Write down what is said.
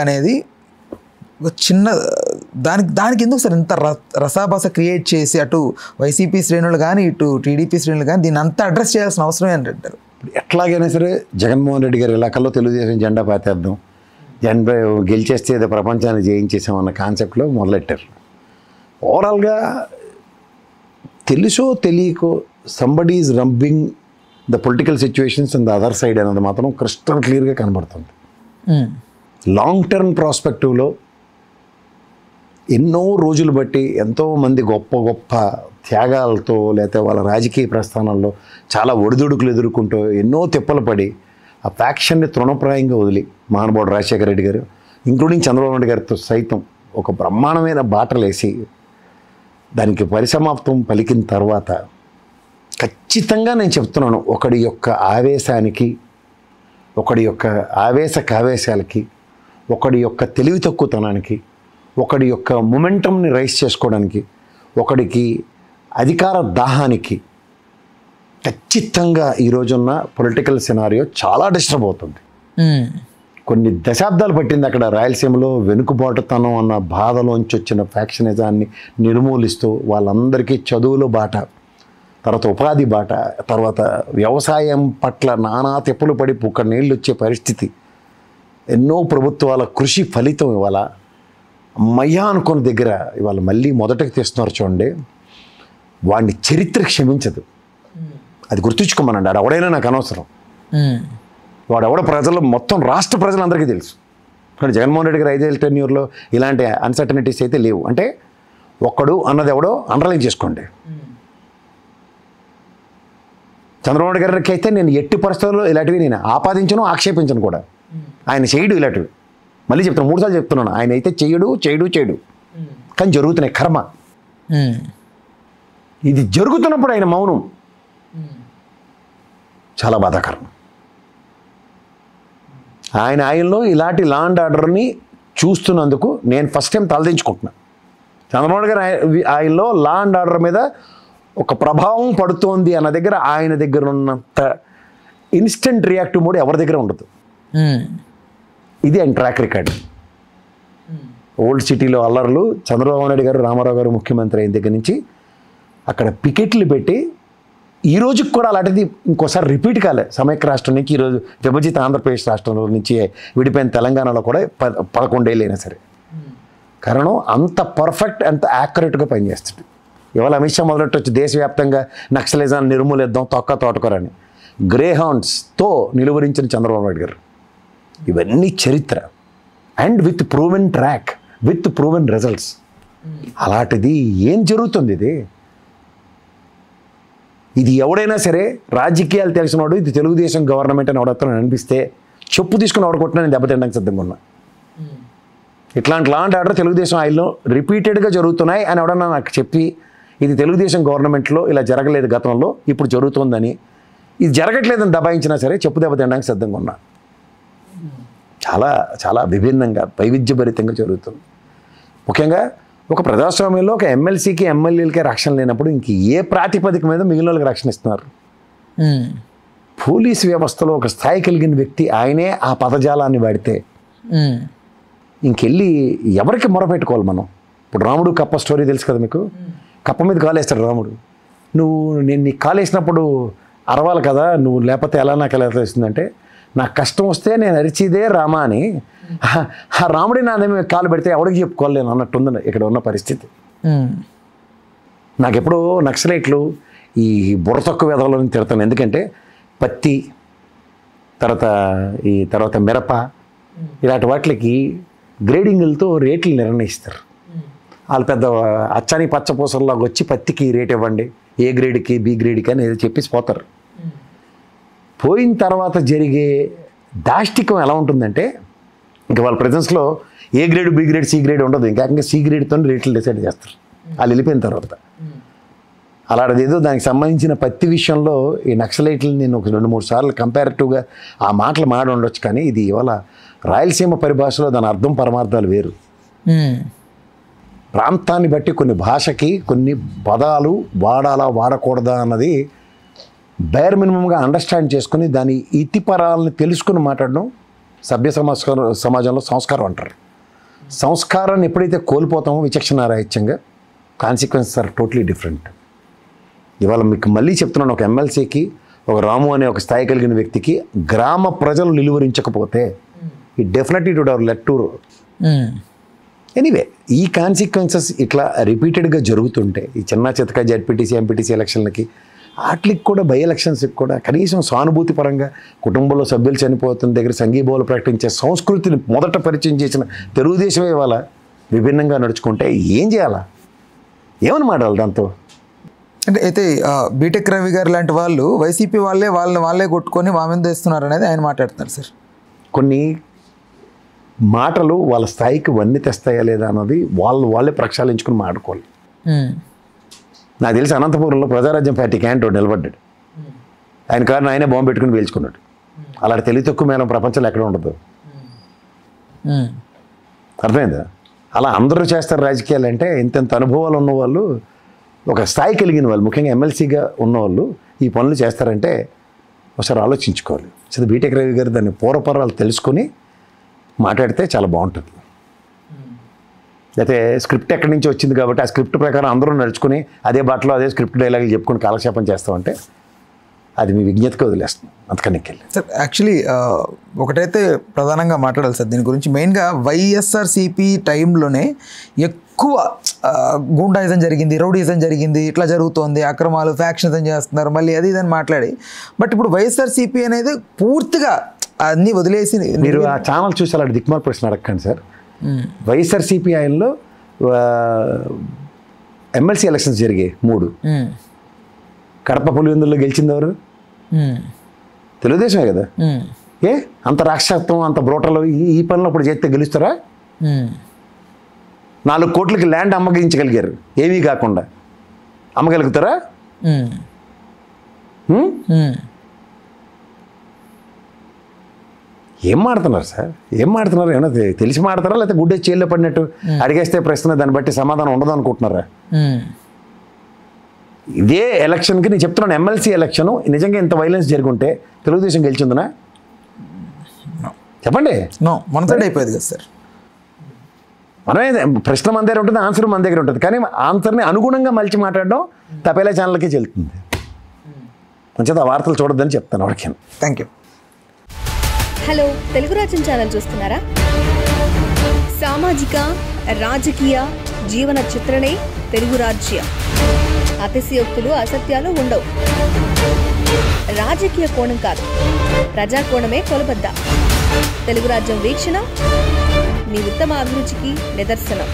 అనేది ఒక చిన్న దానికి ఎందుకు సార్ ఇంత రసాభాస క్రియేట్ చేసి అటు వైసీపీ శ్రేణులు కానీ ఇటు టీడీపీ శ్రేణులు కానీ దీన్ని అంతా అడ్రస్ చేయాల్సిన అవసరం ఏంటంటారు? ఎట్లాగైనా సరే జగన్మోహన్ రెడ్డి గారి ఇలాకాలో తెలుగుదేశం జెండా పాతేద్దాం, జెండా గెలిచేస్తే ఏదో ప్రపంచాన్ని జయించేసామన్న కాన్సెప్ట్లో మొదలెట్టారు. ఓవరాల్గా తెలుసో తెలియకో somebody is rumbling the political situations in the other side అన్నది మాత్రం క్రిస్టల్ క్లియర్గా కనబడుతుంది. లాంగ్ టర్మ్ ప్రాస్పెక్టివ్లో ఎన్నో రోజులు బట్టి ఎంతోమంది గొప్ప గొప్ప త్యాగాలతో లేకపోతే వాళ్ళ రాజకీయ ప్రస్థానాల్లో చాలా ఒడిదుడుకులు ఎదుర్కొంటూ ఎన్నో తిప్పలు పడి ఆ ఫ్యాక్షన్ని తృణప్రాయంగా వదిలి మహానుభావుడు రాజశేఖర రెడ్డి గారు ఇంక్లూడింగ్ చంద్రబాబు నాయుడు గారితో సైతం ఒక బ్రహ్మాండమైన బాటలేసి దానికి పరిసమాప్తం పలికిన తర్వాత ఖచ్చితంగా నేను చెప్తున్నాను, ఒకడి యొక్క ఆవేశానికి, ఒకడి యొక్క కావేశాలకి, ఒకడి యొక్క తెలివి తక్కువతనానికి, ఒకడి యొక్క మొమెంటంని రైస్ చేసుకోవడానికి, ఒకడికి అధికార దాహానికి ఖచ్చితంగా ఈరోజున్న పొలిటికల్ సినారియో చాలా డిస్టర్బ్ అవుతుంది. కొన్ని దశాబ్దాలు పట్టింది అక్కడ రాయలసీమలో వెనుకబాటుతనం అన్న బాధలోంచి వచ్చిన ఫ్యాక్షనిజాన్ని నిర్మూలిస్తూ వాళ్ళందరికీ చదువుల బాట, తర్వాత ఉపాధి బాట, తర్వాత వ్యవసాయం పట్ల నానా తిప్పులు పడి పుక్క నీళ్ళు వచ్చే పరిస్థితి, ఎన్నో ప్రభుత్వాల కృషి ఫలితం ఇవాళ అమ్మయ్యా అనుకున్న దగ్గర ఇవాళ మళ్ళీ మొదటకు తీస్తున్నారు చూడండి. వాడిని చరిత్ర క్షమించదు, అది గుర్తుంచుకోమనండి. ఆడు ఎవడైనా నాకు అనవసరం, వాడెవడ ప్రజలు మొత్తం రాష్ట్ర ప్రజలందరికీ తెలుసు. కానీ జగన్మోహన్ రెడ్డి గారు 5 ఏళ్ళ టెన్యూర్లో ఇలాంటి అన్సర్టనిటీస్ అయితే లేవు. అంటే ఒక్కడు అన్నది ఎవడో అండర్లైన్ చేసుకోండి. చంద్రబాబు గారికి అయితే నేను ఎట్టి పరిస్థితుల్లో ఇలాంటివి నేను ఆపాదించను, ఆక్షేపించను కూడా. ఆయన చేయడు ఇలాంటివి. మళ్ళీ చెప్తాను, 3 సార్లు చెప్తున్నాను, ఆయన అయితే చేయడు కానీ జరుగుతున్నాయి. కర్మ ఇది జరుగుతున్నప్పుడు ఆయన మౌనం చాలా బాధాకరం. ఆయనలో ఇలాంటి లా అండ్ ఆర్డర్ని చూస్తున్నందుకు నేను ఫస్ట్ టైం తలదించుకుంటున్నాను. చంద్రబాబు గారు ఆయనలో లా అండ్ ఆర్డర్ మీద ఒక ప్రభావం పడుతోంది అన్న దగ్గర ఆయన దగ్గర ఉన్నంత ఇన్స్టెంట్ రియాక్టివ్ మోడ్ ఎవరి దగ్గర ఉండదు. ఇది ఆయన ట్రాక్ రికార్డ్. ఓల్డ్ సిటీలో అల్లర్లు, చంద్రబాబు నాయుడు గారు రామారావు గారు ముఖ్యమంత్రి అయిన దగ్గర నుంచి అక్కడ పికెట్లు పెట్టి ఈ రోజుకి కూడా అలాంటిది ఇంకోసారి రిపీట్ కాలే. సమైక్య రాష్ట్రం నుంచి ఈరోజు విభజిత ఆంధ్రప్రదేశ్ రాష్ట్రంలో నుంచి విడిపోయిన తెలంగాణలో కూడా 11 ఏళ్ళు అయినా సరే. కారణం అంత పర్ఫెక్ట్, అంత యాక్యురేట్గా పనిచేస్తుంది. ఇవాళ అమిత్ షా మొదలెట్టొచ్చు దేశవ్యాప్తంగా నక్సలిజాన్ని నిర్మూలిద్దాం తోటకూరని గ్రేహౌండ్స్తో నిలువరించిన చంద్రబాబు నాయుడు గారు. ఇవన్నీ చరిత్ర and with proven track, with proven results. అలాంటిది ఏం జరుగుతుంది? ఇది ఎవడైనా సరే రాజకీయాలు తెలిసినవాడు ఇది తెలుగుదేశం గవర్నమెంట్ అని ఎవడొస్తానని అనిపిస్తే చెప్పు తీసుకుని ఎవడగొట్టినా నేను దెబ్బతినడానికి సిద్ధంగా ఉన్నా. ఇట్లాంటి లాంటి ఆర్డర్ తెలుగుదేశం ఆయల్లో రిపీటెడ్గా జరుగుతున్నాయి అని ఎవడన్నా నాకు చెప్పి ఇది తెలుగుదేశం గవర్నమెంట్లో ఇలా జరగలేదు గతంలో, ఇప్పుడు జరుగుతుందని, ఇది జరగట్లేదని దబాయించినా సరే చెప్పు దెబ్బతినడానికి సిద్ధంగా ఉన్నా. చాలా చాలా విభిన్నంగా వైవిధ్యభరితంగా జరుగుతుంది. ముఖ్యంగా ఒక ప్రజాస్వామ్యంలో ఒక ఎమ్మెల్సీకి ఎమ్మెల్యేలకే రక్షణ లేనప్పుడు ఇంక ఏ ప్రాతిపదిక మీద మిగిలిన వాళ్ళకి రక్షణ ఇస్తున్నారు? పోలీసు వ్యవస్థలో ఒక స్థాయి కలిగిన వ్యక్తి ఆయనే ఆ పదజాలాన్ని వాడితే ఇంకెళ్ళి ఎవరికి మొరపెట్టుకోవాలి మనం? ఇప్పుడు రాముడు కప్ప స్టోరీ తెలుసు కదా మీకు. కప్ప మీద కాలేస్తాడు రాముడు. నేను నీకు కాలేసినప్పుడు అరవాలి కదా, నువ్వు లేకపోతే ఎలా నాకు ఎలా తెలుస్తుందంటే, నాకు కష్టం వస్తే నేను అరిచిదే రామా అని ఆ రాముడి నా కాలు పెడితే ఎవరికి చెప్పుకోలేను అన్నట్టుంది ఇక్కడ ఉన్న పరిస్థితి. నాకు ఎప్పుడో నక్సలైట్లు ఈ బుర్ర తక్కువ వెధవలని తిడతాను. ఎందుకంటే పత్తి తర్వాత మిరప ఇలాంటి వాటికి గ్రేడింగులతో రేట్లు నిర్ణయిస్తారు. వాళ్ళు పెద్ద అచ్చని పచ్చపూసల్లాగా వచ్చి పత్తికి రేట్ ఇవ్వండి, ఏ గ్రేడ్కి బి గ్రేడ్కి అని ఏదో చెప్పేసి పోతారు. పోయిన తర్వాత జరిగే దాష్టికం ఎలా ఉంటుందంటే, ఇంకా వాళ్ళ ప్రెజెన్స్లో A grade B grade C grade ఉండదు, ఇంకా సి గ్రేడ్తో రేట్లు డిసైడ్ చేస్తారు వాళ్ళు వెళ్ళిపోయిన తర్వాత. అలాంటిది ఏదో దానికి సంబంధించిన పత్తి విషయంలో ఈ నక్సలైట్లు నేను ఒక 2-3 సార్లు కంపారిటివ్గా ఆ మాటలు మాడి ఉండొచ్చు. కానీ ఇది ఇవాళ రాయలసీమ పరిభాషలో దాని అర్థం పరమార్థాలు వేరు. ప్రాంతాన్ని బట్టి కొన్ని భాషకి కొన్ని పదాలు వాడాలా వాడకూడదా అన్నది బేర్ మినిమంగా అండర్స్టాండ్ చేసుకుని దాని ఇతిపరాలని తెలుసుకుని మాట్లాడడం సభ్య సమాజంలో సంస్కారం అంటారు. సంస్కారాన్ని ఎప్పుడైతే కోల్పోతామో విచక్షణారాహిత్యంగా కాన్సిక్వెన్సెస్ ఆర్ టోటలీ డిఫరెంట్. ఇవాళ మీకు మళ్ళీ చెప్తున్నాను, ఒక ఎమ్మెల్సీకి, ఒక రాము అనే ఒక స్థాయి కలిగిన వ్యక్తికి గ్రామ ప్రజలు నిలువరించకపోతే ఈ definitely would have led to anyway. ఈ కాన్సిక్వెన్సెస్ ఇట్లా రిపీటెడ్గా జరుగుతుంటే ఈ చిన్న చితక జెడ్పీటీసీ ఎంపీటీసీ ఎలక్షన్లకి వాటికి కూడా బై ఎలక్షన్స్కి కూడా కనీసం సానుభూతి పరంగా కుటుంబంలో సభ్యులు చనిపోతున్న దగ్గర సంఘీభావాలు ప్రకటించే సంస్కృతిని మొదట పరిచయం చేసిన తెలుగుదేశమే ఇవాళ విభిన్నంగా నడుచుకుంటే ఏం చేయాలా, ఏమని మాట్లాడాలి దాంతో? అంటే అయితే బీటెక్ రవి గారు లాంటి వాళ్ళు వైసీపీ వాళ్ళే కొట్టుకొని మా మీద వేస్తున్నారు అనేది ఆయన మాట్లాడుతున్నారు సార్. కొన్ని మాటలు వాళ్ళ స్థాయికి వన్నీ తెస్తాయా లేదా అన్నది వాళ్ళే ప్రక్షాళించుకుని మాట్లాడుకోవాలి. నాకు తెలిసి అనంతపురంలో ప్రజారాజ్యం పార్టీ క్యాండిడేట్ నిలబడ్డాడు. ఆయన కారణం ఆయనే బాంబు పెట్టుకుని పేల్చుకున్నాడు. అలాంటి తెలివి తక్కువ మేడం ప్రపంచంలో ఎక్కడ ఉండదు. అర్థమైందా? అలా అందరూ చేస్తారు రాజకీయాలు అంటే ఇంత అనుభవాలు ఉన్నవాళ్ళు, ఒక స్థాయి కలిగిన వాళ్ళు, ముఖ్యంగా ఎమ్మెల్సీగా ఉన్నవాళ్ళు ఈ పనులు చేస్తారంటే ఒకసారి ఆలోచించుకోవాలి. సో బీటెక్ రవి గారు దాన్ని పూర్వపరాలు తెలుసుకొని మాట్లాడితే చాలా బాగుంటుంది. అయితే స్క్రిప్ట్ ఎక్కడి నుంచి వచ్చింది కాబట్టి ఆ స్క్రిప్ట్ ప్రకారం అందరూ నడుచుకుని అదే బాటలో అదే స్క్రిప్ట్ డైలాగులు చెప్పుకొని కాలక్షేపం చేస్తామంటే అది మీ విజ్ఞతకు వదిలేస్తాం. అంతకన్నా వెళ్ళి సార్ యాక్చువల్లీ ఒకటైతే ప్రధానంగా మాట్లాడాలి సార్ దీని గురించి. మెయిన్గా వైఎస్ఆర్సీపీ టైంలోనే ఎక్కువ గూండాయిజం జరిగింది, రౌడీజం జరిగింది, ఇట్లా జరుగుతోంది, అక్రమాలు ఫ్యాక్షనిజం చేస్తున్నారు, మళ్ళీ అది ఇదని మాట్లాడి. బట్ ఇప్పుడు వైఎస్ఆర్సీపీ అనేది పూర్తిగా అన్నీ వదిలేసి, మీరు ఆ ఛానల్ చూసి అలాంటి దిక్మాల ప్రశ్న అడగండి సార్. వైఎస్ఆర్సీపీ ఆయనలో ఎమ్మెల్సీ ఎలక్షన్స్ జరిగాయి 3. కడప పులివెందుల్లో గెలిచింది ఎవరు? తెలుగుదేశమే కదా. అంత రాక్షసత్వం, అంత బ్రోటలు ఈ పనిలో ఇప్పుడు చేస్తే గెలుస్తారా? 4 కోట్లకి ల్యాండ్ అమ్మగించగలిగారు, ఏమీ కాకుండా అమ్మగలుగుతారా? ఏం మాడుతున్నారు సార్, ఏం మాడుతున్నారు? ఏమన్నా తెలిసి మాడతారా లేకపోతే గుడ్డే చేల్లో పడినట్టు అడిగేస్తే ప్రశ్న దాన్ని బట్టి సమాధానం ఉండదు అనుకుంటున్నారా? ఇదే ఎలక్షన్కి నేను చెప్తున్నాను, ఎమ్మెల్సీ ఎలక్షన్ నిజంగా ఇంత వైలెన్స్ జరుగుంటే తెలుగుదేశం గెలిచిందనా? చెప్పండి. మన సైడ్ అయిపోయేది కదా సార్. మనమే ప్రశ్న మన దగ్గర ఉంటుంది, ఆన్సర్ మన దగ్గర ఉంటుంది, కానీ ఆన్సర్ని అనుగుణంగా మలిచి మాట్లాడడం తపేలా ఛానల్కే చెల్లుతుంది. మంచిది, ఆ వార్తలు చూడొద్దని చెప్తాను వాడికి. Thank you. హలో, తెలుగు రాజ్యం ఛానల్ చూస్తున్నారా? సామాజిక రాజకీయ జీవన చిత్రణే తెలుగు రాజ్యం. అతిశయోక్తులు అసత్యాలు ఉండవు. రాజకీయ కోణం కాదు, ప్రజా కోణమే కొలబద్ద. తెలుగు రాజ్యం వీక్షణ మీ ఉత్తమ అభిరుచికి నిదర్శనం.